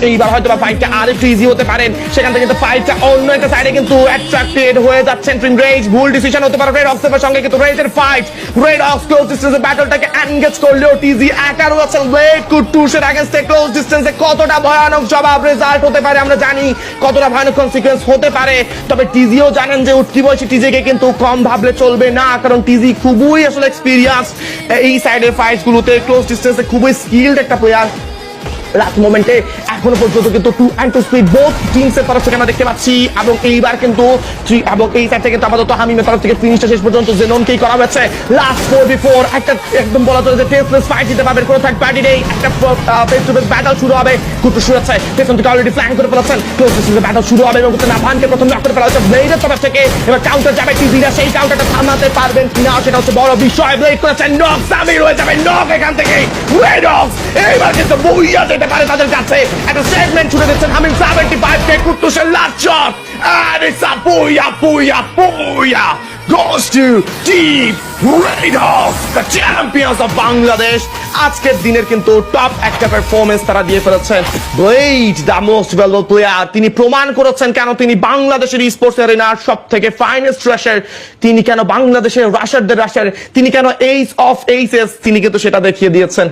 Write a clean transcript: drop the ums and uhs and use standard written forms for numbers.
এইবার হয়তো বা ফাইটটা আরেকটু ইজি হতে পারেন, সেখান থেকে কিন্তু ফাইটটা অন্য একটা সাইডে কিন্তু অ্যাট্রাক্টেড হয়ে যাচ্ছেন টিম রেজ। ভুল ডিসিশন হতে পারে রেড অক্সের সঙ্গে, কিন্তু রেজের ফাইট, রেড অক্স ক্লোজ ডিস্টেন্সে ব্যাটলটাকে এনগেজ করলেও টিজি একা রয়েছেন ব্লেড কুট্টুসের এগেইনস্টে। ক্লোজ ডিস্টেন্সে কতটা ভয়ানক জবাব রেজাল্ট হতে পারে আমরা জানি, কতটা ভয়ানক কনসিকুয়েন্স হতে পারে। তবে টিজিও জানেন যে উঠতি বয়সী টিজিকে কিন্তু কম ভাবলে চলবে না, কারণ টিজি খুবই আসলে এক্সপিরিয়েন্স এই সাইডের ফাইট গুলোতে। ক্লোজ ডিস্টেন্সে খুবই স্কিলড একটা প্লেয়ার। লাস্ট মোমেন্টে এখনো পর্যন্ত কিন্তু 2 and 2 স্পিড বোথ টিমস এর তরফ থেকে আমরা দেখতে পাচ্ছি, এবং এইবার কিন্তু এবং এই সাইড থেকে আপাতত হামিমের তরফ থেকে ফিনিশটা শেষ পর্যন্ত জেননকেই করা হয়েছে। লাস্ট 4v4 একটা একদম বলা চলে যে টেস্টলেস ফাইট দিতে পারবেন, কোনো থার্ড পার্টি নেই। একটা ফেস টু ফেস ব্যাটল শুরু হবে। কুট্টু শুরু হচ্ছে, পেছন থেকে অলরেডি ফ্ল্যাঙ্ক করে ফেলেছেন। ক্লোজ ডিস্টেন্সে ব্যাটল শুরু হবে এবং নাভানকে প্রথম লক করে ফেলা হচ্ছে ব্লেডের তরফ থেকে। এবার কাউন্টার যাবে টিজিরা, সেই কাউন্টারটা থামাতে পারবেন কিনা সেটা হচ্ছে বড় বিষয়। ব্লেড করেছেন নক, সামির হয়ে যাবে নক এখান থেকে। রেড অক্স এইবার কিন্তু বইয়া যেতে পারে তাদের কাছে। একটা সেগমেন্ট ছুড়ে দিচ্ছেন হামিম 75কে কুট্টুসের last shot, and it's a booyah goes to Team Red Hawks, the champions of Bangladesh। আজকের দিনের কিন্তু টপ একটা পারফরমেন্স তারা দিয়ে ফেলেছেন। Blade the most valuable player, তিনি প্রমাণ করেছেন কেন তিনি বাংলাদেশের স্পোর্টস এরিনার সব থেকে ফাইনেস্ট রাশার, তিনি কেন বাংলাদেশের রাশারদের রাশার, তিনি কেন এইস অফ এইসেস, তিনি কিন্তু সেটা দেখিয়ে দিয়েছেন।